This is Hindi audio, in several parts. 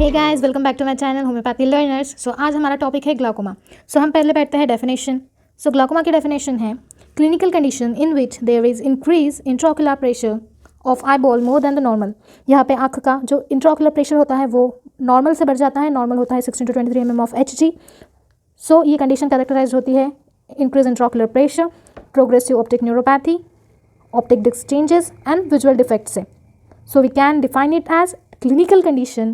Hey guys, welcome back to my channel homeopathy learners. So आज हमारा टॉपिक है ग्लाकोमा। सो हम पहले बैठते हैं डेफिनेशन। सो ग्लाकोमा की डेफिनेशन है clinical condition in which there is increase intraocular pressure of eyeball more than the normal. यहाँ पे आँख का जो इंट्राओक्युलर प्रेशर होता है वो नॉर्मल से बढ़ जाता है। नॉर्मल होता है 16 to 23 mm of HG। So ये कंडीशन कैरेक्टराइज होती है increase intraocular pressure, progressive optic neuropathy, optic disc changes and visual defect से। So we can define it as clinical condition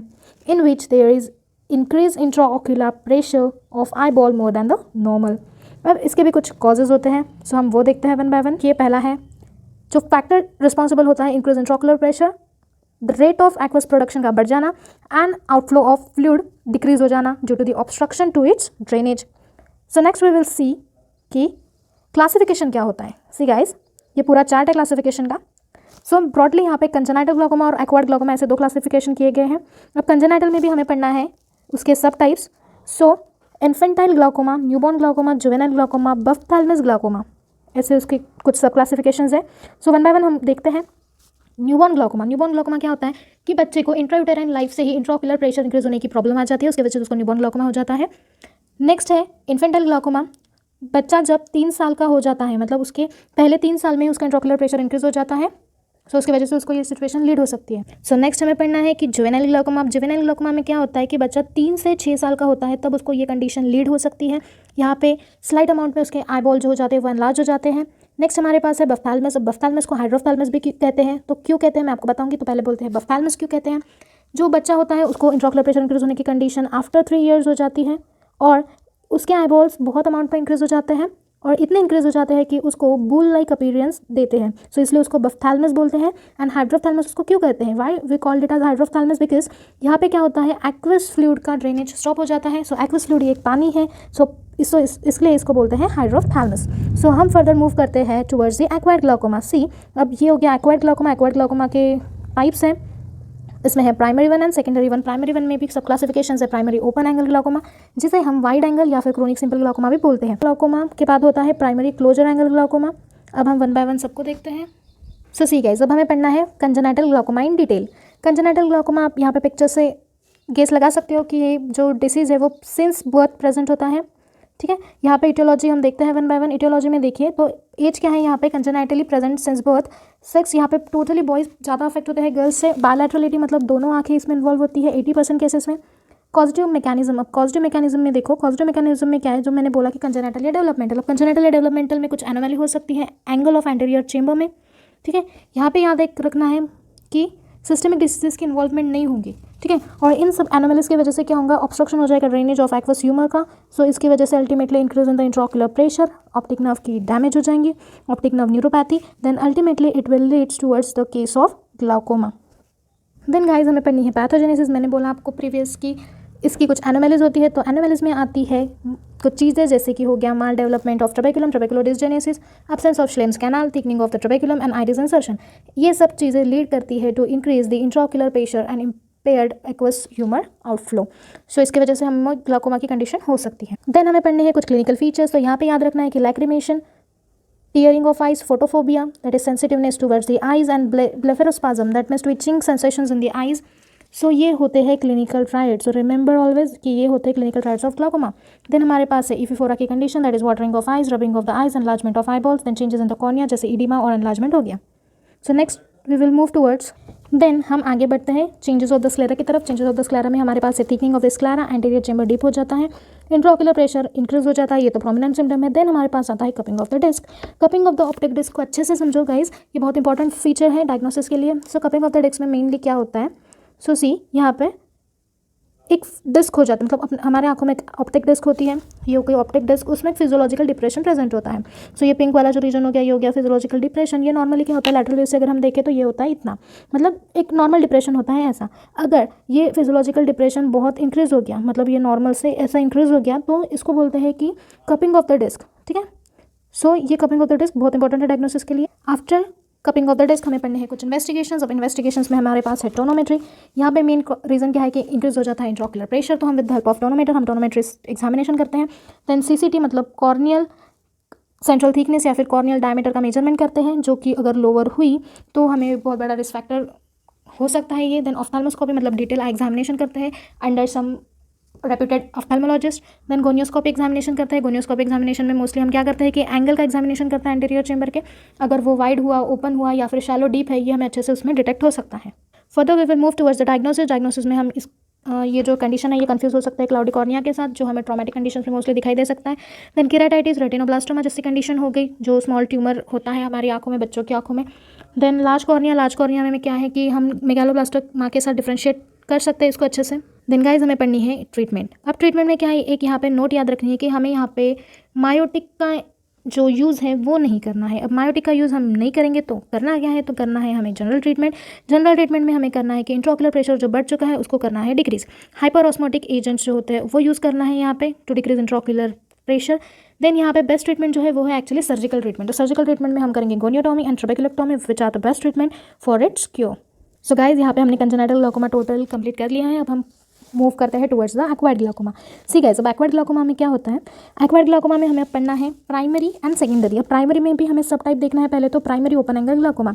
in which there is increased intraocular pressure of eyeball more than the normal। अब इसके भी कुछ causes होते हैं, so हम वो देखते हैं वन बाय वन। ये पहला है जो फैक्टर रिस्पॉन्सिबल होता है increase intraocular pressure, the rate of aqueous production का बढ़ जाना and outflow of fluid decrease हो जाना due to the obstruction to its drainage. So next we will see कि क्लासिफिकेशन क्या होता है। सी गाइज, ये पूरा चार्ट है क्लासिफिकेशन का। सो ब्रॉडली यहाँ पे कंजेनाइटल ग्लाकोमा और एक्वायर्ड ग्लाकोमा ऐसे दो क्लासिफिकेशन किए गए हैं। अब कंजेनाइटल में भी हमें पढ़ना है उसके सब types. So infantile glaucoma, newborn glaucoma, juvenile glaucoma, buphthalmos glaucoma, ऐसे उसके कुछ सब क्लासिफिकेशंस है। सो वन बाय वन हम देखते हैं। Newborn glaucoma. न्यूबॉर्न ग्लाकोमा क्या होता है कि बच्चे को इंट्रायूटेराइन लाइफ से ही इंट्राओक्युलर प्रेशर इंक्रीज होने की प्रॉब्लम आ जाती है, उसकी वजह से उसको न्यूबॉर्न ग्लाकोमा हो जाता है। नेक्स्ट है इन्फेंटाइल ग्लाकोमा। बच्चा जब 3 साल का हो जाता है, मतलब उसके पहले 3 साल में उसका इंट्राओक्युलर प्रेशर इंक्रीज हो जाता है, सो उसकी वजह से उसको ये सिचुएशन लीड हो सकती है। सो नेक्स्ट हमें पढ़ना है कि जुवेनाइल ग्लाकोमा। अब जुवेनाइल ग्लाकोमा में क्या होता है कि बच्चा 3 से 6 साल का होता है तब उसको ये कंडीशन लीड हो सकती है। यहाँ पे स्लाइट अमाउंट में उसके आई बॉल जो हो जाते हैं वो एनलार्ज हो जाते हैं। नेक्स्ट हमारे पास है बफ्थैल्मस। अब बफ्थैल्मस को हाइड्रोफ्थैल्मस भी कहते हैं। तो क्यों कहते हैं मैं आपको बताऊंगी, तो पहले बोलते हैं बफ्थैल्मस क्यों कहते हैं। जो बच्चा होता है उसको इंट्राओक्युलर प्रेशर इंक्रीज होने की कंडीशन आफ्टर 3 years हो जाती है और उसके आई बॉल्स बहुत अमाउंट पर इंक्रीज हो जाते हैं और इतने इंक्रीज हो जाते हैं कि उसको बुल लाइक अपीयरेंस देते हैं। सो इसलिए उसको बफ्थैल्मस बोलते हैं। एंड हाइड्रोफ्थैल्मस उसको क्यों कहते हैं, why we called it as hydrophthalmos, because यहाँ पे क्या होता है एक्वस फ्लूइड का ड्रेनेज स्टॉप हो जाता है। सो एक्वस फ्लूइड एक पानी है, सो इसलिए इसको बोलते हैं हाइड्रोफ्थैल्मस। सो हम फर्दर मूव करते हैं टुवर्ड्स द एक्वायर्ड ग्लाकोमा। सी, अब ये हो गया एक्वायर्ड ग्लाकोमा। एक्वायर्ड ग्लाकोमा के टाइप्स हैं, इसमें है primary one and secondary one. Primary one में भी सब क्लासिफिकेशन है। प्राइमरी ओपन एंगल ग्लाकोमा, जिसे हम वाइड एंगल या फिर क्रोनिक सिंपल ग्लाकोमा भी बोलते हैं। ग्लाकोमा के बाद होता है प्राइमरी क्लोजर एंगल ग्लाकोमा। अब हम वन बाय वन सबको देखते हैं। सो सी गाइस, अब हमें पढ़ना है congenital glaucoma in detail. Congenital glaucoma आप यहाँ पे पिक्चर से गेस लगा सकते हो कि ये जो डिसीज़ है वो सिंस बर्थ प्रेजेंट होता है। ठीक है, यहाँ पे इटियोलॉजी हम देखते हैं वन बाय वन। इटियोलॉजी में देखिए तो एज क्या है यहाँ पे congenitally present since birth. Sex यहाँ पे टोटली बॉयज़ ज़्यादा अफेक्ट होते हैं गर्ल्स से। बायलैटरलिटी मतलब दोनों आंखें इसमें इन्वॉल्व होती है 80% केसेस में। Causative mechanism. अब कॉजेटिव मैकेनिज्म में देखो, कॉजेटिव मैकेनिज्म में क्या है, जो मैंने बोला कि कंजेनाइटल या डेवलपमेंटल। अब कंजेनाइटल या डेवलपमेंटल में कुछ एनोमली हो सकती है एंगल ऑफ एंटीरियर चेंबर में। ठीक है, यहाँ पे याद रखना है कि सिस्टमिक डिसीजेस की इन्वॉल्वमेंट नहीं होंगी। ठीक है, और इन सब एनोमलीज की वजह से क्या होगा, ऑब्स्ट्रक्शन हो जाएगा ड्रेनेज ऑफ एक्वस ह्यूमर का। सो इसकी वजह से ultimately increase in the intraocular pressure, optic nerve की डैमेज हो जाएंगी, optic nerve neuropathy, then ultimately it will leads towards the case of glaucoma. Then guys हमें पढ़नी है पैथोजेनेसिस। मैंने बोला आपको प्रीवियस की इसकी कुछ एनोमलीज होती है। तो एनोमलीज में आती है कुछ चीज़ें जैसे कि हो गया maldevelopment of trabeculum, trabecular dysgenesis, absence of Schlemm's canal, thickening of the trabeculum and iris insertion. ये सब चीज़ें लीड करती है to increase the intraocular pressure and impaired aqueous humour outflow. So इसकी वजह से हम ग्लाकोमा की कंडीशन हो सकती है। देन हमें पढ़ने हैं कुछ क्लिनिकल फीचर्स। तो यहाँ पे याद रखना है कि lacrimation, tearing of eyes, photophobia, that is sensitiveness towards the eyes, and blepharospasm, that means twitching sensations in the eyes. So ये होते हैं clinical triads. So remember always कि ये होते हैं clinical triads of glaucoma. Then हमारे पास है इफिफोरा की condition, that is watering of eyes, rubbing of the eyes, enlargement of eyeballs, then changes in the cornea जैसे इडीमा और एनलार्जमेंट हो गया। So next we will move towards, then हम आगे बढ़ते हैं चेंजेस ऑफ द स्क्लेरा की तरफ। चेंजेस ऑफ द स्क्लेरा में हमारे पास है thickening of the sclera, anterior chamber deep हो जाता है, इंट्राओक्युलर प्रेशर इंक्रीज हो जाता है, ये तो प्रोमिनेंट सिम्टम है। देन हमारे पास आता है cupping of the disc. Cupping of the optic disc को अच्छे से समझो गाइज, ये बहुत इंपॉर्टेंट फीचर है डायग्नोसिस के लिए। सो कपिंग ऑफ द डिस्क में मेनली क्या होता है, सो सी यहाँ पे एक डिस्क हो जाता है, मतलब हमारे आंखों में एक ऑप्टिक डिस्क होती है, ये हो गई ऑप्टिक डिस्क, उसमें फिजियोलॉजिकल डिप्रेशन प्रेजेंट होता है। सो ये पिंक वाला जो रीजन हो गया ये हो गया फिजियोलॉजिकल डिप्रेशन। ये नॉर्मली क्या होता है, लैटरल व्यू से अगर हम देखें तो ये होता है इतना, मतलब एक नॉर्मल डिप्रेशन होता है ऐसा। अगर ये फिजियोलॉजिकल डिप्रेशन बहुत इंक्रीज हो गया, मतलब ये नॉर्मल से ऐसा इंक्रीज हो गया, तो इसको बोलते हैं कि कपिंग ऑफ द डिस्क। ठीक है, सो ये कपिंग ऑफ द डिस्क बहुत इंपॉर्टेंट है डायग्नोसिस के लिए। After cupping of the disc हमें पढ़ने हैं कुछ इन्वेस्टिगेशंस। अब इन्वेस्टिगेशंस में हमारे पास है टोनोमेट्री। यहाँ पे मेन रीजन क्या है कि इंक्रीज हो जाता है इंट्राओक्युलर प्रेशर, तो हम विद हेल्प ऑफ टोनोमीटर हम टोनोमेट्री एग्जामिनेशन करते हैं। देन सीसीटी मतलब कॉर्नियल सेंट्रल थिकनेस या फिर कॉर्नियल डायमीटर का मेजरमेंट करते हैं, जो कि अगर लोअर हुई तो हमें बहुत बड़ा रिस्क फैक्टर हो सकता है ये। देन ऑफ्थेल्मोस्कोपी मतलब डिटेल एग्जामिनेशन करते हैं under some reputed ophthalmologist. Then gonioscopy examination करते हैं। गोनियोस्कोपी एग्जामिनेशन में मोस्टली हम क्या करते हैं कि एंगल का एग्जामिनेशन करते हैं एंटीरियर चेंबर के, अगर वो वाइड हुआ, ओपन हुआ या फिर शैलो डीप है, ये हमें अच्छे से उसमें डिटेक्ट हो सकता है। Further we will move towards the diagnosis. Diagnosis में हम इस ये जो कंडीशन है ये कंफ्यूज हो सकता है क्लाउडी कॉर्निया के साथ, जो हमें ट्रॉमेटिक कंडीशन में मोस्टली दिखाई दे सकता है। देन केराटाइटिस, रेटिनोब्लास्टोमा जैसी कंडीशन हो गई, जो स्मॉल ट्यूमर होता है हमारी आंखों में, बच्चों की आंखों में। Then large cornea, large cornea में क्या है कि हम मेगालोब्लास्टोमा के साथ डिफ्रेंशिएट कर सकते हैं इसको अच्छे से। देन गाइज हमें पढ़नी है ट्रीटमेंट। अब ट्रीटमेंट में क्या है, एक यहाँ पे नोट याद रखनी है कि हमें यहाँ पे मायोटिक का जो यूज़ है वो नहीं करना है। अब मायोटिक का यूज़ हम नहीं करेंगे तो करना क्या है, तो करना है हमें जनरल ट्रीटमेंट। जनरल ट्रीटमेंट में हमें करना है कि इंट्राओकुलर प्रेशर जो बढ़ चुका है उसको करना है डिक्रीज। हाइपरऑस्मोटिक एजेंट्स जो होते हैं वो यूज़ करना है यहाँ पे to decrease intraocular pressure. Then यहाँ पे बेस्ट ट्रीटमेंट जो है वो है एक्चुअली सर्जिकल ट्रीटमेंट। तो सर्जिकल ट्रीटमेंट में हम करेंगे goniotomy and trabeculectomy which are the best treatment for its cure. So guys यहाँ पे हमने कंजेनिटल ग्लाकोमा टोटल कंप्लीट कर लिया है। अब हम मूव करते हैं टुवर्ड्स द एक्वायर्ड ग्लाकोमा। ठीक है, अब एक्वायर्ड ग्लाकोमा में क्या होता है, एक्वायर्ड ग्लाकोमा में हमें पढ़ना है प्राइमरी एंड सेकेंडरी। अब प्राइमरी में भी हमें सब टाइप देखना है। पहले तो प्राइमरी ओपन एंगल ग्लाकोमा,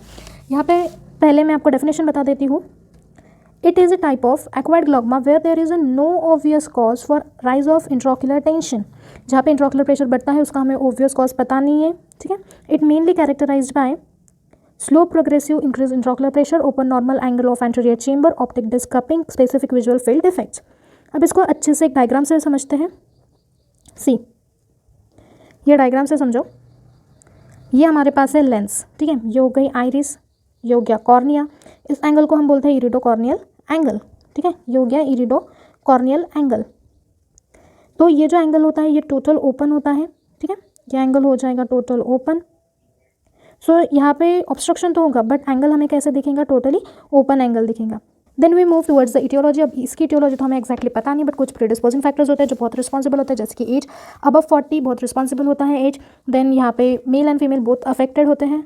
यहाँ पे पहले मैं आपको डेफिनेशन बता देती हूँ। It is a type of acquired glaucoma where there is a no obvious cause for rise of intraocular tension. जहाँ पे इंट्राओकुलर प्रेशर बढ़ता है उसका हमें ऑब्वियस कॉज पता नहीं है। ठीक है, it mainly characterised by slow progressive increase in intraocular pressure, open normal angle of anterior chamber, optic disc cupping, specific visual field defects। अब इसको अच्छे से एक डायग्राम से समझते हैं। सी, ये डायग्राम से समझो। ये हमारे पास है लेंस, ठीक है, ये हो गई आइरिस, ये हो गया कॉर्निया। इस एंगल को हम बोलते हैं इरिडो कॉर्नियल एंगल। ठीक है, ये हो गया इरिडो कॉर्नियल एंगल। तो ये जो एंगल होता है ये टोटल ओपन होता है। ठीक है, ये एंगल हो जाएगा टोटल ओपन। सो यहाँ पे ऑब्स्ट्रक्शन तो होगा बट एंगल हमें कैसे दिखेगा, टोटली ओपन एंगल दिखेगा। Then we move towards the aetiology. अब इसकी इटियोलॉजी तो हमें एक्जैक्टली पता नहीं, बट कुछ प्रीडिस्पोजिंग फैक्टर्स होते हैं जो बहुत रिस्पॉन्सिबल होते हैं, जैसे कि एज अबव 40 बहुत रिस्पॉन्सिबल होता है एज। देन यहाँ पे male and female both affected होते हैं।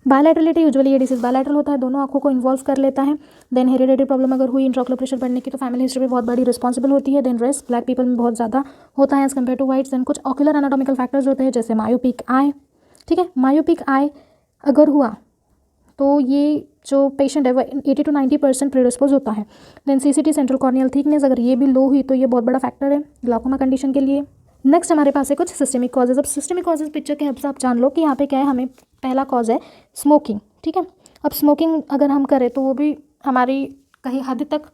बायलैटरलिटी, यूजुअली ये डिसीज बायलैटरल होता है, दोनों आंखों को इन्वॉल्व कर लेता है। देन हेरिडेटरी प्रॉब्लम अगर हुई इंट्राओकुलर प्रेशर बढ़ने की तो फैमिली हिस्ट्री भी बहुत बड़ी रिस्पॉन्सिबल होती है। देन रेस्ट ब्लैक पीपल में बहुत ज़्यादा होता है as compare to whites. Then कुछ ऑक्यूलर एनाटॉमिकल फैक्टर्स होते हैं जैसे मायोपिक आई। ठीक है, मायोपिक आई अगर हुआ तो ये जो पेशेंट है वो 80 to 90% प्रीडिस्पोज होता है। Then CCT central corneal thickness अगर ये भी लो हुई तो ये बहुत बड़ा फैक्टर है ग्लाकोमा कंडीशन के लिए। नेक्स्ट हमारे पास है कुछ सिस्टमिक कॉजेज। अब सिस्टमिक कॉजेज पिक्चर के हिसाब से आप जान लो कि यहाँ पे क्या है, हमें पहला कॉज है स्मोकिंग। ठीक है, अब स्मोकिंग अगर हम करें तो वो भी हमारी कहीं हद तक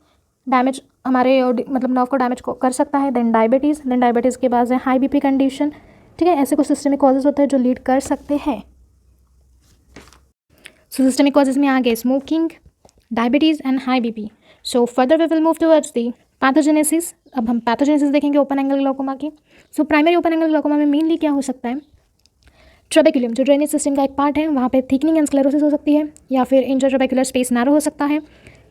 डैमेज हमारे मतलब नर्व को डैमेज कर सकता है। देन डायबिटीज़, देन डायबिटीज़ के बाद है हाई बीपी कंडीशन। ठीक है, ऐसे कुछ सिस्टमिक कॉजेज होते हैं जो लीड कर सकते हैं। सो सिस्टमिक कॉजेज में आ गए smoking, diabetes and high BP. So further we will move towards the pathogenesis. अब हम पैथोजेनेसिस देखेंगे ओपन एंगल ग्लाकोमा की। So primary open angle glaucoma में मेनली क्या हो सकता है, ट्रेबेकुलम जो ड्रेनेज सिस्टम का एक पार्ट है वहाँ पे थिकनिंग एंड स्क्लेरोसिस हो सकती है, या फिर इंटरट्रेबेकुलर स्पेस नैरो हो सकता है,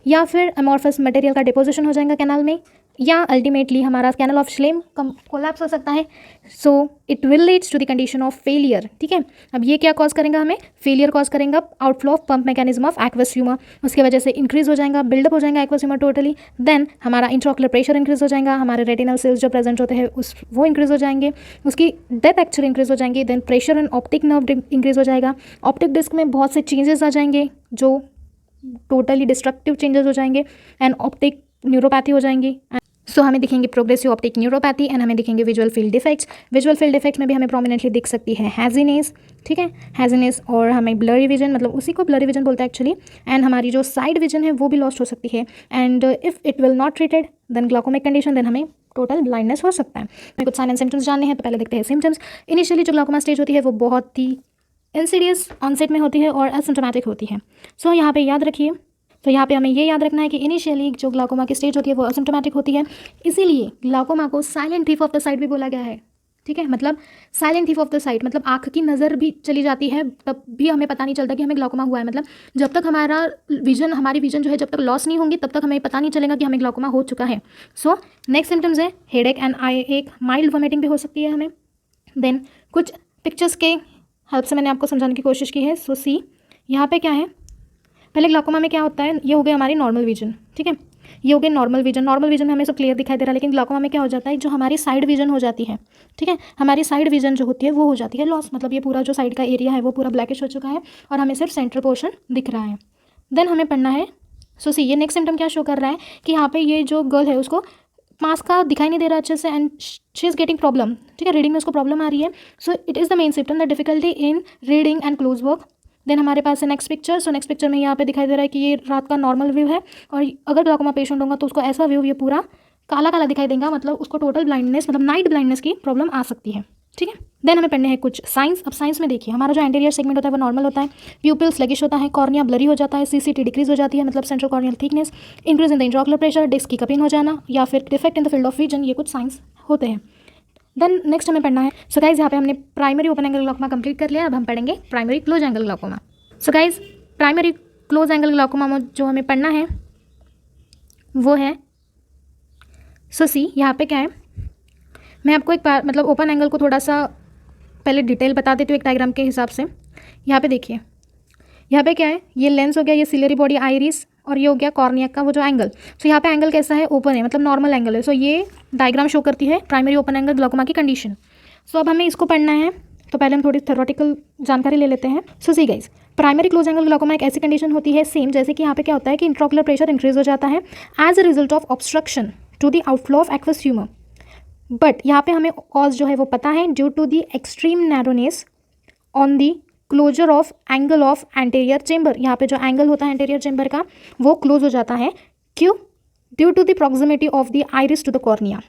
या फिर अमॉर्फस मटेरियल का डिपोजिशन हो जाएगा कैनाल में, या अल्टीमेटली हमारा कैनल ऑफ श्लेम कोलैप्स हो सकता है। So it will leads to the condition of failure. ठीक है, अब ये क्या कॉज करेगा, हमें फेलियर कॉज करेगा, outflow of pump mechanism of aqueous humour, उसकी वजह से इंक्रीज हो जाएगा, बिल्डअप हो जाएगा एक्वस ह्यूमर टोटली। देन हमारा इंट्राओकुलर प्रेशर इंक्रीज हो जाएगा, हमारे रेटिनल सेल्स जो प्रेजेंट होते हैं वो इंक्रीज हो जाएंगे, उसकी डेथ एक्चुअली इंक्रीज हो जाएंगी। Then pressure and optic nerve increase हो जाएगा, ऑप्टिक डिस्क में बहुत से चेंजेस आ जाएंगे जो टोटली डिस्ट्रक्टिव चेंजेस हो जाएंगे, एंड ऑप्टिक न्यूरोपैथी हो जाएंगी। सो हमें दिखेंगे प्रोग्रेसिव ऑप्टिक न्यूरोपैथी, एंड हमें दिखेंगे visual field defects. Visual field defect में भी हमें प्रोमिनेंटली दिख सकती है हैजीनेस। ठीक है, हैजीनेस, और हमें ब्लरी विजन, मतलब उसी को ब्लरी विजन बोलते हैं एक्चुअली, एंड हमारी जो साइड विजन है वो भी लॉस्ट हो सकती है। And if it will not treated then glaucomic condition, then हमें टोटल ब्लाइंडनेस हो सकता है। हमें कुछ साइन एंड सिम्टम्स जानने हैं, तो पहले देखते हैं सिम्टम्स। इनिशियली जो ग्लाकोमा स्टेज होती है वो बहुत ही इंसीडियस ऑनसेट में होती है और एसिम्प्टोमेटिक होती है। सो यहाँ पे याद रखिए, तो यहाँ पे हमें ये याद रखना है कि इनिशियली जो ग्लाकोमा की स्टेज होती है वो असिम्प्टोमेटिक होती है, इसीलिए ग्लाकोमा को silent thief of the site भी बोला गया है। ठीक है, मतलब silent thief of the site मतलब आँख की नज़र भी चली जाती है तब भी हमें पता नहीं चलता कि हमें ग्लाकोमा हुआ है। मतलब जब तक हमारी विजन जो है जब तक लॉस नहीं होंगी तब तक हमें पता नहीं चलेगा कि हमें ग्लाकोमा हो चुका है। सो नेक्स्ट सिम्टम्स है हेडेक एंड आई एक, माइल्ड वॉमिटिंग भी हो सकती है हमें। देन कुछ पिक्चर्स के हेल्प से मैंने आपको समझाने की कोशिश की है। सो सी, यहाँ पे क्या है, पहले ग्लाकोमा में क्या होता है, ये हो गई हमारी नॉर्मल विजन। ठीक है, ये हो गई नॉर्मल विजन। नॉर्मल विजन में हमें सब क्लियर दिखाई दे रहा है, लेकिन ग्लाकोमा में क्या हो जाता है, जो हमारी साइड विजन हो जाती है। ठीक है, हमारी साइड विजन जो होती है वो हो जाती है लॉस, मतलब ये पूरा जो साइड का एरिया है वो पूरा ब्लैकिश हो चुका है और हमें सिर्फ सेंट्रल पोर्शन दिख रहा है। देन हमें पढ़ना है सो सी ये नेक्स्ट सिम्टम क्या शो कर रहा है कि यहाँ पे ये जो गर्ल है उसको मास का दिखाई नहीं दे रहा अच्छे से and she is getting problem, ठीक है, रीडिंग में उसको प्रॉब्लम आ रही है. So it is the main symptom the difficulty in reading and close work. Then हमारे पास है next picture. So next picture में यहाँ पे दिखाई दे रहा है कि ये रात का नॉर्मल व्यू है और अगर ग्लाकोमा पेशेंट होगा तो उसको ऐसा व्यू ये पूरा काला काला दिखाई देगा, मतलब उसको टोटल ब्लाइंडनेस मतलब नाइट ब्लाइंडनेस की प्रॉब्लम आ सकती है, ठीक है. देन हमें पढ़ने हैं कुछ साइंस. अब साइंस में देखिए हमारा जो एंटीरियर सेगमेंट होता है वो नॉर्मल होता है, प्यूपिल स्लगिश होता है, कॉर्निया ब्लरी हो जाता है, सीसीटी डिक्रीज हो जाती है मतलब central corneal thickness, increase in the intraocular pressure, disc की कपिंग हो जाना या फिर defect in the field of vision, ये कुछ साइंस होते हैं. देन नेक्स्ट हमें पढ़ना है. सो गाइज यहाँ पे हमने primary open angle glaucoma complete कर लिया. अब हम पढ़ेंगे primary close angle glaucoma. So guys primary close angle glaucoma में जो हमें पढ़ना है वो है, सो सी यहाँ पे क्या है, मैं आपको एक बार मतलब ओपन एंगल को थोड़ा सा पहले डिटेल बता देती हूँ एक डायग्राम के हिसाब से. यहाँ पे देखिए यहाँ पे क्या है, ये लेंस हो गया, ये सिलरी बॉडी आइरिस और ये हो गया कॉर्निया का वो जो एंगल. सो यहाँ पे एंगल कैसा है, ओपन है मतलब नॉर्मल एंगल है. सो ये डायग्राम शो करती है प्राइमरी ओपन एंगल ग्लाकोमा की कंडीशन. सो अब हमें इसको पढ़ना है तो पहले हम थोड़ी थ्योरेटिकल जानकारी ले लेते हैं. So see guys primary close angle glaucoma एक ऐसी कंडीशन होती है सेम जैसे कि यहाँ पे क्या होता है कि इंट्राओकुलर प्रेशर इंक्रीज हो जाता है as a result of obstruction to the outflow of aqueous humour. But यहाँ पे हमें कॉज जो है वो पता है due to the extreme narrowness on the closure of angle of anterior chamber. यहाँ पे जो एंगल होता है एंटीरियर चेंबर का वो क्लोज हो जाता है. क्यों? Due to the proximity of the iris to the cornea.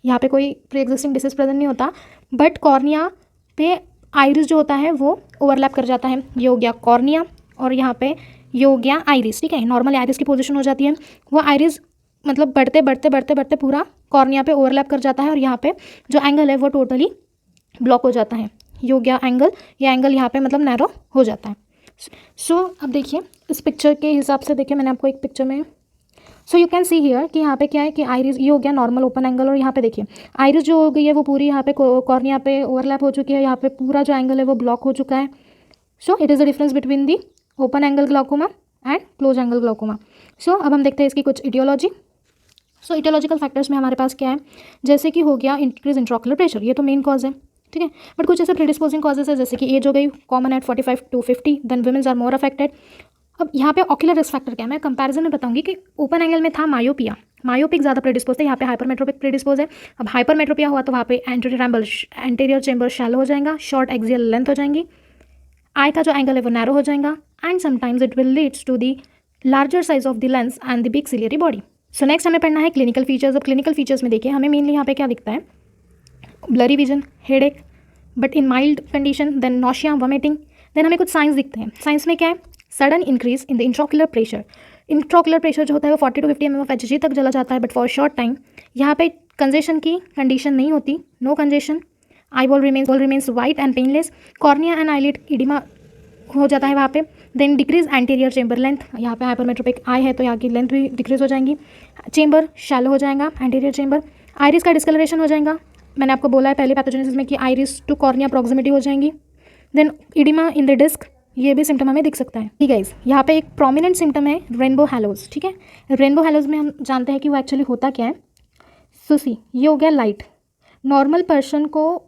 यहाँ पे कोई प्री एग्जिस्टिंग डिसीज प्रेजेंट नहीं होता बट कॉर्निया पे आइरिस जो होता है वो ओवरलैप कर जाता है. ये हो गया कॉर्निया और यहाँ पे ये हो गया आइरिस, ठीक है. नॉर्मल आइरिस की पोजीशन हो जाती है, वो आइरिस मतलब बढ़ते बढ़ते बढ़ते बढ़ते पूरा कॉर्निया पे ओवरलैप कर जाता है और यहाँ पे जो एंगल है वो टोटली ब्लॉक हो जाता है. ये हो गया एंगल, ये एंगल यहाँ पे मतलब नैरो हो जाता है. सो अब देखिए इस पिक्चर के हिसाब से देखिए मैंने आपको एक पिक्चर में so you can see here कि यहाँ पे क्या है कि आइरिस ये हो गया नॉर्मल ओपन एंगल और यहाँ पे देखिए आइरिस जो हो गई है वो पूरी यहाँ पे कॉर्निया पे ओवरलैप हो चुकी है, यहाँ पे पूरा जो एंगल है वो ब्लॉक हो चुका है. So it is the difference between the open angle glaucoma and close angle glaucoma. So अब हम देखते हैं इसकी कुछ इटियोलॉजी. सो इटियोलॉजिकल फैक्टर्स में हमारे पास क्या है, जैसे कि हो गया इंक्रीज इंट्राओकुलर प्रेशर, ये तो मेन कॉज है, ठीक है. बट कुछ ऐसे प्रीडिस्पोजिंग कॉजेज है जैसे कि एज हो गई common at 45 to 50, then womens are more affected. अब यहाँ पे ऑक्यूलर रिस्क फैक्टर क्या है, मैं कंपैरिजन में बताऊंगी कि ओपन एंगल में था मायोपिया, मायोपिक ज़्यादा प्रेडिस्पोज है, यहाँ पे हाइपरमेट्रोपिक प्रेडिस्पोज है. अब हाइपरमेट्रोपिया हुआ तो वहाँ पे एंटीरियर चेंबर शैलो हो जाएगा, शॉर्ट एक्सियल लेंथ हो जाएंगी, आई का जो एंगल है वो नैरो हो जाएगा and sometimes it will leads to the larger size of the lens and the big ciliary body. So next हमें पढ़ना है क्लिनिकल फीचर्स. अब क्लिनिकल फीचर्स में देखिए हमें मेनली यहाँ पे क्या दिखता है, blurry vision, headache but in mild condition, then nausea, vomiting. Then हमें कुछ साइंस दिखते हैं. साइंस में क्या है, sudden increase in the intraocular pressure. Intraocular pressure जो होता है वो 40 to 50 mmHg तक चला जाता है बट फॉर शॉर्ट टाइम. यहाँ पे कंजेशन की कंडीशन नहीं होती, no congestion. Eyeball remains white and painless. Cornea and eyelid oedema हो जाता है वहाँ पे. Then decrease anterior chamber length, यहाँ पे हाइपरमेट्रोपिक आई है तो यहाँ की लेंथ भी डिक्रीज हो जाएंगी. चेंबर शैलो हो जाएगा एंटीरियर चेंबर. आइरिस का डिस्कलरेशन हो जाएगा, मैंने आपको बोला है पहले पैथोजेनेसिस में कि आइरिस टू कॉर्निया प्रॉक्सिमिटी हो जाएंगी. Then oedema in the disc, ये भी सिम्टम हमें दिख सकता है. ठीक है गाइस, यहाँ पे एक प्रोमिनेंट सिम्टम है रेनबो हैलोज, ठीक है. रेनबो हैलोज में हम जानते हैं कि वो एक्चुअली होता क्या है. सो सी ये हो गया लाइट, नॉर्मल पर्सन को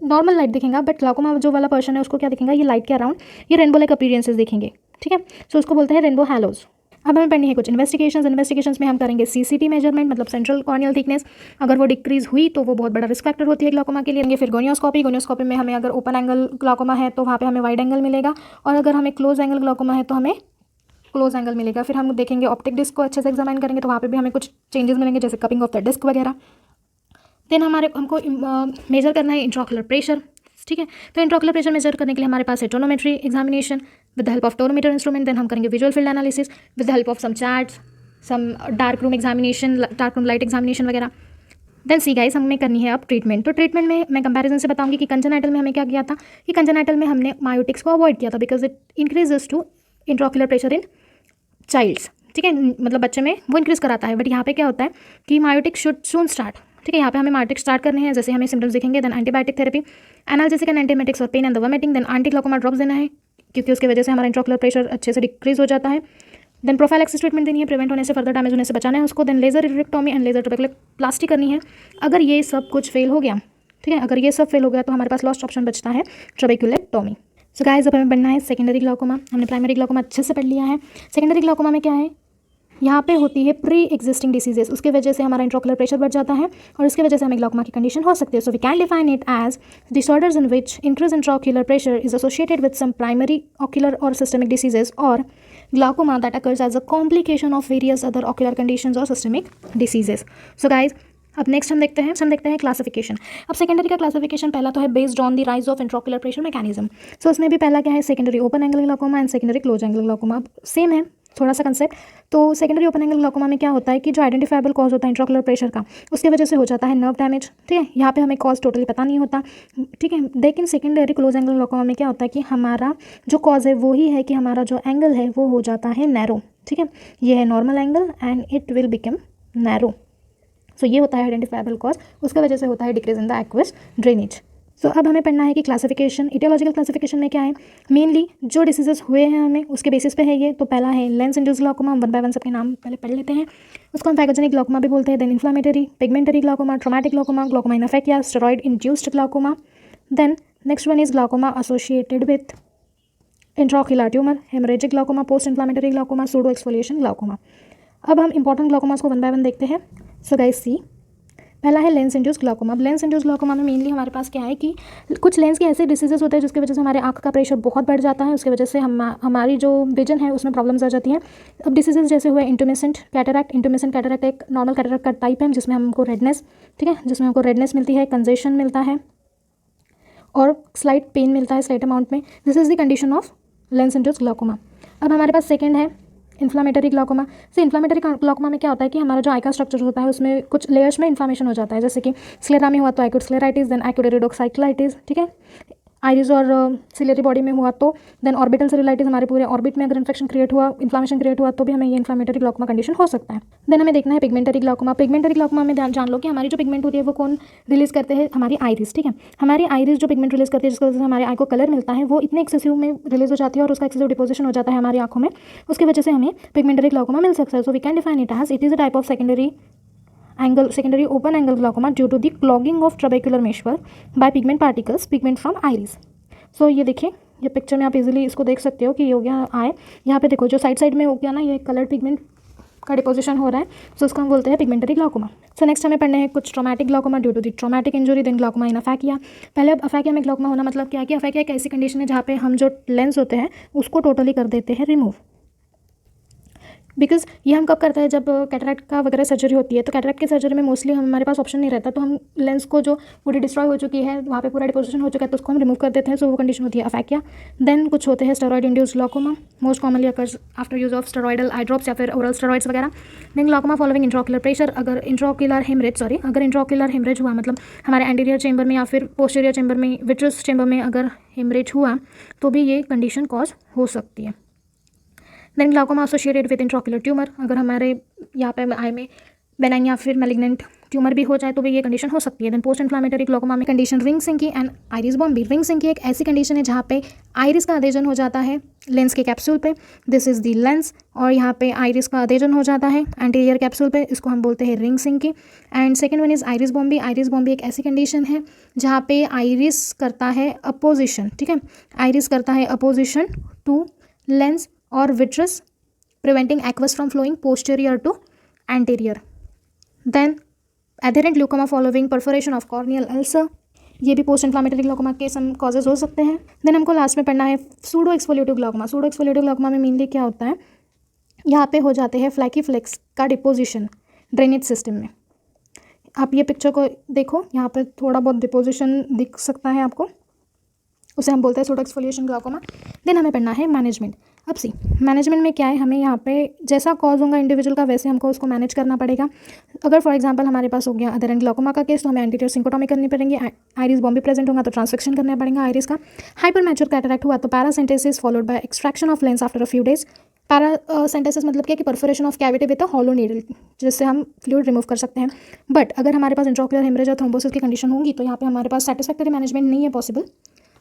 नॉर्मल लाइट दिखेगा बट ग्लाकोमा जो वाला पर्सन है उसको क्या दिखेगा, ये लाइट के अराउंड ये रेनबो लाइक अपीयरेंसेस दिखेंगे, ठीक है. सो उसको बोलते हैं रेनबो हैलोज. अब हमें पढ़नी है कुछ इन्वेस्टिगेशंस में हम करेंगे सीसीटी मेजरमेंट मतलब सेंट्रल कॉर्नियल थिकनेस, अगर वो डिक्रीज हुई तो वो बहुत बड़ा रिस्क फैक्टर होती है ग्लाकोमा के लिए. फिर गोनियोस्कोपी में हमें अगर ओपन एंगल ग्लाकोमा है तो वहाँ पे हमें वाइड एंगल मिलेगा और अगर हमें क्लोज एंगल ग्लाकोमा है तो हमें क्लोज एंगल मिलेगा. फिर हम देखेंगे ऑप्टिक डिस्क को अच्छे से एग्जामिन करेंगे तो वहाँ पे भी हमें कुछ चेंजेस मिलेंगे जैसे कपिंग ऑफ द डिस्क वगैरह. देन हमको मेजर करना है इंट्राओकुलर प्रेशर, ठीक है. तो इंट्राओकुलर प्रेशर मेजर करने के लिए हमारे पास है tonometry examination with the help of tonometer instrument. Then हम करेंगे visual field analysis with the help of some charts, some dark room examination, dark room light examination वगैरह. देन सी गाइस हमें करनी है अब ट्रीटमेंट. तो ट्रीटमेंट में मैं कंपैरिजन से बताऊंगी कि कंजेनाइटल में हमें क्या किया था कि कंजेनाइटल में हमने मायोटिक्स को अवॉइड किया था because it increases to intraocular pressure in childs, ठीक है, मतलब बच्चे में वो इंक्रीज कराता है. बट यहाँ पे क्या होता है कि मायोटिक्स शुड सून स्टार्ट, ठीक है. यहाँ पे हमें मायोटिक्स स्टार्ट करने हैं, जैसे हमें सिम्टम्स दिखेंगे. Then antibiotic therapy, analgesic and antiemetics और pain and the vomiting. Then anti glaucoma drops देना है क्योंकि उसकी वजह से हमारा इंट्राओकुलर प्रेशर अच्छे से डिक्रीज हो जाता है. देन प्रोफाइलैक्सिस ट्रीटमेंट देनी है, प्रिवेंट होने से, फर्दर डैमेज होने से बचाना है उसको. देन लेजर इरेक्टोमी एंड लेजर ट्रबेकुलोप्लास्टी करनी है. अगर ये सब कुछ फेल हो गया, ठीक है, अगर ये सब फेल हो गया तो हमारे पास लास्ट ऑप्शन बचता है ट्रबेकुलोटॉमी. सो गाइस अब हमें पढ़ना है सेकेंडरी ग्लाकोमा. हमने प्राइमरी ग्लाकोमा अच्छे से पढ़ लिया है. सेकेंडरी ग्लाकोमा में क्या है यहाँ पे होती है प्री एग्जिस्टिंग डिसीजेस, उसके वजह से हमारा इंट्राओकुलर प्रेशर बढ़ जाता है और उसके वजह से हमें ग्लाकोमा की कंडीशन हो सकती है. So we can define it as disorders in which increase intraocular pressure is associated with some primary ocular और सिस्टमिक डिसीजेस और glaucoma that occurs as a complication of various other ocular conditions और सिस्टमिक डिसीजेस. सो गाइज, अब नेक्स्ट हम देखते हैं क्लासिफिकेशन. अब सेकेंडरी का क्लासिफिकेशन पहला तो है based on the rise of intraocular pressure mechanism. So उसमें भी पहला क्या है, secondary open angle glaucoma and secondary close angle glaucoma. Same है थोड़ा सा कंसेप्ट. तो सेकेंडरी ओपन एंगल ग्लाकोमा में क्या होता है कि जो आइडेंटिफाइबल कॉज होता है इंट्राओकुलर प्रेशर का, उसके वजह से हो जाता है नर्व डैमेज. ठीक है, यहाँ पे हमें कॉज टोटली पता नहीं होता. ठीक है, लेकिन सेकेंडरी क्लोज एंगल ग्लाकोमा में क्या होता है कि हमारा जो कॉज है वो ही है कि हमारा जो एंगल है वो हो जाता है नैरो. ठीक है, ये है normal angle and it will become narrow. So ये होता है आइडेंटिफाइबल कॉज, उसके वजह से होता है decrease in the aqueous drainage. So अब हमें पढ़ना है कि क्लासिफिकेशन, इटियोलॉजिकल क्लासिफिकेशन में क्या है. मेनली जो डिसीजेस हुए हैं हमें उसके बेसिस पे है ये. तो पहला है लेंस इंड्यूस्ड ग्लाकोमा. 1 बाय 1 सबके नाम पहले पढ़ लेते हैं. उसको हम पैगोजेनिक ग्लाकोमा भी बोलते हैं. Then inflammatory, pigmentary glaucoma, traumatic glaucoma, glaucoma in aphakia, steroid induced glaucoma. Then next one is glaucoma associated with intraocular tumour, haemorrhagic glaucoma, post inflammatory glaucoma, pseudo exfoliation glaucoma. अब हम इंपॉर्टेंट ग्लाकोमास को 1 बाय 1 देखते हैं. सो गाइस सी, पहला है लेंस इंड्यूस्ड ग्लाकोमा. अब लेंस इंड्यूस्ड ग्लाकोमा में मेनली हमारे पास क्या है कि कुछ लेंस के ऐसे डिसीजेस होते हैं जिसकी वजह से हमारे आँख का प्रेशर बहुत बढ़ जाता है. उसकी वजह से हमारी जो विजन है उसमें प्रॉब्लम्स आ जाती हैं. अब डिसीजेस जैसे हुए इंटुमिसेंट कैटरैक्ट. इंटुमिसेंट कैटरैक्ट एक नॉर्मल कैटरैक्ट का टाइप है जिसमें हमको रेडनेस, ठीक है, जिसमें हमको रेडनेस मिलती है, कंजेशन मिलता है और स्लाइट पेन मिलता है स्लाइट अमाउंट में. This is the condition of lens induced glaucoma. अब हमारे पास सेकेंड है इन्फ्लामेटरी ग्लाकोमा. से इन्फ्लामेटरी ग्लाकोमा में क्या होता है कि हमारा जो आई का स्ट्रक्चर होता है उसमें कुछ लेयर्स में इन्फ्लामेशन हो जाता है. जैसे कि स्क्लेरा में हुआ तो एक्यूट स्क्लेराइटिस, देन एक्यूट इरिडोक्साइक्लाइटिस. ठीक है, आइरिस और सिलियरी बॉडी में हुआ तो देन ऑर्बिटल सेलुलाइटिस, हमारे पूरे ऑर्बिट में अगर इन्फेक्शन क्रिएट हुआ, इन्फ्लामेशन क्रिएट हुआ तो भी हमें ये इन्फ्लामेटरी ग्लाकोमा कंडीशन हो सकता है. देन हमें देखना है पिगमेंटरी ग्लाकोमा. पिगमेंटरी ग्लाकोमा में जान लो कि हमारी जो पिगमेंट होती है वो कौन रिलीज करते हैं, हमारी आइरिस. ठीक है, हमारी आइरिस जो पिगमेंट रिलीज करती है जिसकी वजह से हमारे आई को कलर मिलता है वो इतने एक्सेसिव में रिलीज हो जाती है और उसका एक्सेसिव डिपोजिशन हो जाता है हमारी आंखों में. उसकी वजह से हमें पिगमेंटरी ग्लाकोमा मिल सकता है. So we can define it as it is a type of secondary open angle glaucoma due to the clogging of trabecular meshwork by pigment from iris. सो ये देखिए, ये पिक्चर में आप इजीली इसको देख सकते हो कि ये हो गया आई. यहाँ पे देखो जो साइड में हो गया ना, ये कलर पिगमेंट का डिपोजिशन हो रहा है. सो उसको हम बोलते हैं पिगमेंटरी ग्लाकोमा. सो नेक्स्ट हमें पढ़ने हैं कुछ traumatic glaucoma due to the traumatic injury. Then glaucoma in aphakia. पहले अब अफेक्टिया में ग्लाकोमा होना मतलब क्या है कि अफेक्टिया एक ऐसी कंडीशन है जहाँ पे हम जो लेंस होते हैं उसको टोटली कर देते हैं रिमूव. बिकॉज ये हम कब करते हैं, जब कैटरैक्ट का वगैरह सर्जरी होती है. तो कैटरैक्ट की सर्जरी में मोस्टली हमारे पास ऑप्शन नहीं रहता, तो हम लेंस को जो पूरी डिस्ट्रॉय हो चुकी है, वहाँ पे पूरा डिपोजिशन हो चुका है, तो उसको हम रिमूव कर देते हैं. सो वो कंडीशन होती है अफेक्टिया. देन कुछ होते हैं steroid induced glaucoma. Most commonly occurs after use of steroidal eye drops या फिर ओरल स्टेरॉइड्स वगैरह. Then glaucoma following intraocular pressure. अगर इंट्राओकुलर हेमरेज हुआ, मतलब हमारे एंटीरियर चेंबर में या फिर पोस्टीरियर चेंबर में, विट्रस चेंबर में अगर हेमरेज हुआ तो भी ये कंडीशन कॉज हो सकती है. Then glaucoma associated with intraocular tumour. अगर हमारे यहाँ पे आई में बेनाइन या फिर मैलिग्नेंट ट्यूमर भी हो जाए तो भी ये कंडीशन हो सकती है. देन पोस्ट इन्फ्लामेटरी ग्लाकोमा में condition ring synechiae and iris bombe. Ring synechiae एक ऐसी कंडीशन है जहाँ पे आइरिस का अधेजन हो जाता है लेंस के कैप्सूल पे. दिस इज द लेंस और यहाँ पे आइरिस का अधेजन हो जाता है एंटीरियर कैप्सूल पे. इसको हम बोलते हैं ring synechiae. And second one is iris bombe. Iris bombe एक ऐसी कंडीशन है जहाँ पे आइरिस करता है अपोजिशन. ठीक है, आइरिस करता है अपोजिशन टू लेंस और vitreous, preventing aqueous from flowing posterior to anterior. Then adherent glaucoma following perforation of corneal ulcer. ये भी पोस्ट इन्फ्लामेटरी ग्लाकोमा के सम कॉजेज हो सकते हैं. देन हमको लास्ट में पढ़ना है pseudo exfoliative glaucoma. Pseudo exfoliative glaucoma में मेनली क्या होता है, यहाँ पे हो जाते हैं फ्लैकी फ्लेक्स का डिपोजिशन ड्रेनेज सिस्टम में. आप ये पिक्चर को देखो, यहाँ पे थोड़ा बहुत डिपोजिशन दिख सकता है आपको, उसे हम बोलते हैं सूडो एक्सफोलिएशन ग्लाकोमा. देन हमें पढ़ना है मैनेजमेंट. अब सी मैनेजमेंट में क्या है, हमें यहाँ पे जैसा कॉज होगा इंडिविजुअल का वैसे हमको उसको मैनेज करना पड़ेगा. अगर फॉर एग्जांपल हमारे पास हो गया अधेरेंट ग्लाकोमा का केस तो हमें एंटीरियर सिंकोटॉमी करनी पड़ेंगे. आइरिस बॉम्बी प्रेजेंट होगा तो ट्रांसफिक्शन करना पड़ेगा आइरिस का. हाइपर मैच्योर कैटरैक्ट हुआ तो paracentesis followed by extraction of lens after a few days. Paracentesis मतलब क्या कि perforation of cavity with a hollow needle, जिससे हम फ्लूइड रिमूव कर सकते हैं. बट अगर हमारे पास इंट्राओकुलर हेमरेज और थ्रोम्बोसिस की कंडीशन होगी तो यहाँ पे हमारे पास सेटिस्फैक्टरी मैनेजमेंट नहीं है पॉसिबल.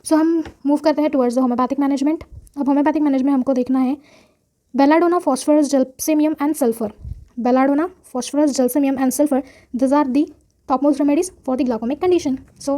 सो हम मूव करते हैं टुवर्ड्स द होम्योपैथिक मैनेजमेंट. अब होम्योपैथिक मैनेजमेंट हमको देखना है belladonna, phosphorus, gelsemium and sulphur. Belladonna, phosphorus, gelsemium and sulphur, this are the topmost remedies for the glaucomic condition. So